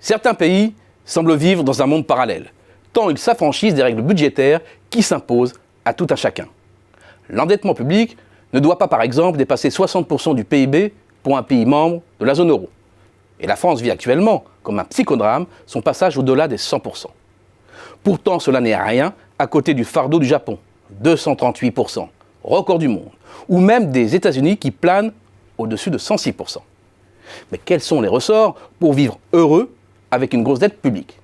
Certains pays semblent vivre dans un monde parallèle, tant ils s'affranchissent des règles budgétaires qui s'imposent à tout un chacun. L'endettement public ne doit pas, par exemple, dépasser 60% du PIB pour un pays membre de la zone euro. Et la France vit actuellement, comme un psychodrame, son passage au-delà des 100%. Pourtant, cela n'est rien à côté du fardeau du Japon, 238%, record du monde, ou même des États-Unis qui planent au-dessus de 106%. Mais quels sont les ressorts pour vivre heureux avec une grosse dette publique?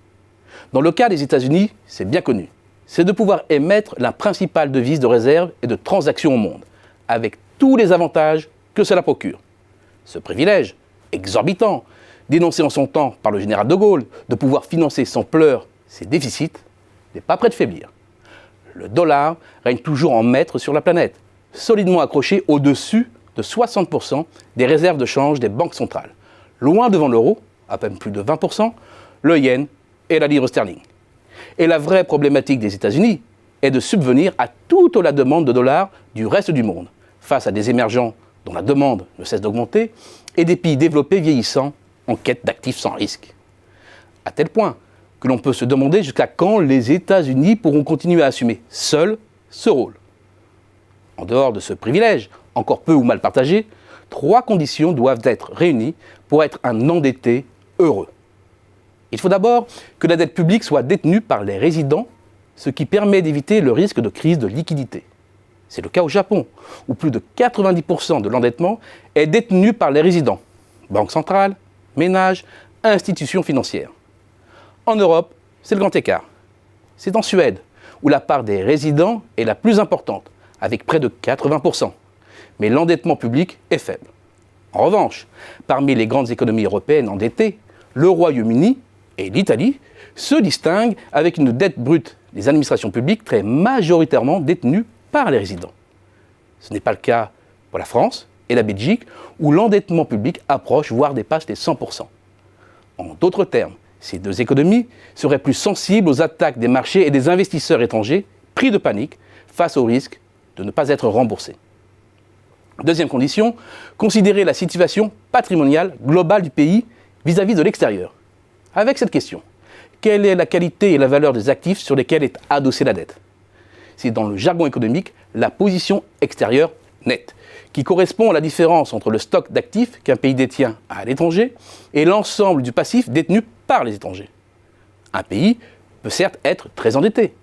Dans le cas des États-Unis, c'est bien connu. C'est de pouvoir émettre la principale devise de réserve et de transaction au monde, avec tous les avantages que cela procure. Ce privilège, exorbitant, dénoncé en son temps par le général de Gaulle, de pouvoir financer sans pleurs ses déficits, n'est pas prêt de faiblir. Le dollar règne toujours en maître sur la planète, solidement accroché au-dessus de 60% des réserves de change des banques centrales, loin devant l'euro, à peine plus de 20%, le yen et la livre sterling. Et la vraie problématique des États-Unis est de subvenir à toute la demande de dollars du reste du monde, face à des émergents dont la demande ne cesse d'augmenter et des pays développés vieillissants en quête d'actifs sans risque. À tel point que l'on peut se demander jusqu'à quand les États-Unis pourront continuer à assumer seuls ce rôle. En dehors de ce privilège, encore peu ou mal partagé, 3 conditions doivent être réunies pour être un endetté heureux. Il faut d'abord que la dette publique soit détenue par les résidents, ce qui permet d'éviter le risque de crise de liquidité. C'est le cas au Japon, où plus de 90% de l'endettement est détenu par les résidents, banques centrales, ménages, institutions financières. En Europe, c'est le grand écart. C'est en Suède, où la part des résidents est la plus importante, avec près de 80%. Mais l'endettement public est faible. En revanche, parmi les grandes économies européennes endettées, le Royaume-Uni et l'Italie se distinguent avec une dette brute des administrations publiques très majoritairement détenue par les résidents. Ce n'est pas le cas pour la France et la Belgique, où l'endettement public approche, voire dépasse les 100%. En d'autres termes, ces 2 économies seraient plus sensibles aux attaques des marchés et des investisseurs étrangers pris de panique face au risque de ne pas être remboursés. Deuxième condition, considérer la situation patrimoniale globale du pays vis-à-vis de l'extérieur. Avec cette question, quelle est la qualité et la valeur des actifs sur lesquels est adossée la dette? C'est dans le jargon économique la position extérieure nette, qui correspond à la différence entre le stock d'actifs qu'un pays détient à l'étranger et l'ensemble du passif détenu par les étrangers. Un pays peut certes être très endetté,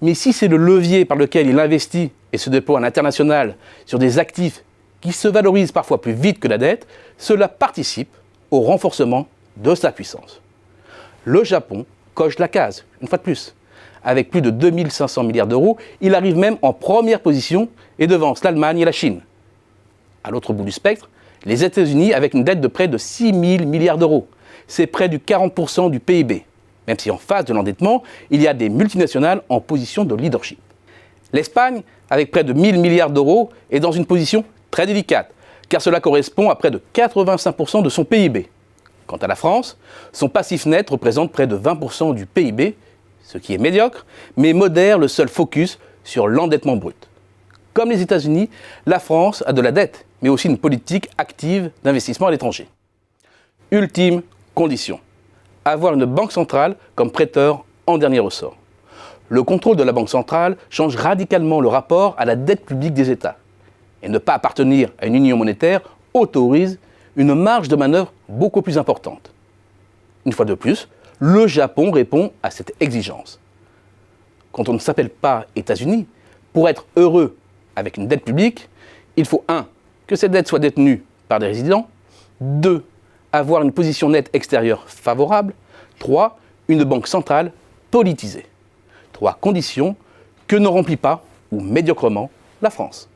mais si c'est le levier par lequel il investit et se déploie à l'international sur des actifs qui se valorisent parfois plus vite que la dette, cela participe au renforcement de sa puissance. Le Japon coche la case, une fois de plus. Avec plus de 2500 milliards d'euros, il arrive même en première position et devance l'Allemagne et la Chine. À l'autre bout du spectre, les États-Unis avec une dette de près de 6 000 milliards d'euros. C'est près du 40% du PIB, même si en face de l'endettement, il y a des multinationales en position de leadership. L'Espagne, avec près de 1 000 milliards d'euros, est dans une position très délicate, car cela correspond à près de 85% de son PIB. Quant à la France, son passif net représente près de 20% du PIB, ce qui est médiocre, mais modère le seul focus sur l'endettement brut. Comme les États-Unis, la France a de la dette, mais aussi une politique active d'investissement à l'étranger. Ultime condition, avoir une banque centrale comme prêteur en dernier ressort. Le contrôle de la banque centrale change radicalement le rapport à la dette publique des États. Et ne pas appartenir à une union monétaire autorise une marge de manœuvre beaucoup plus importante. Une fois de plus, le Japon répond à cette exigence. Quand on ne s'appelle pas États-Unis, pour être heureux avec une dette publique, il faut 1. Que cette dette soit détenue par des résidents, 2. Avoir une position nette extérieure favorable, 3. Une banque centrale politisée. 3 conditions que ne remplit pas, ou médiocrement, la France.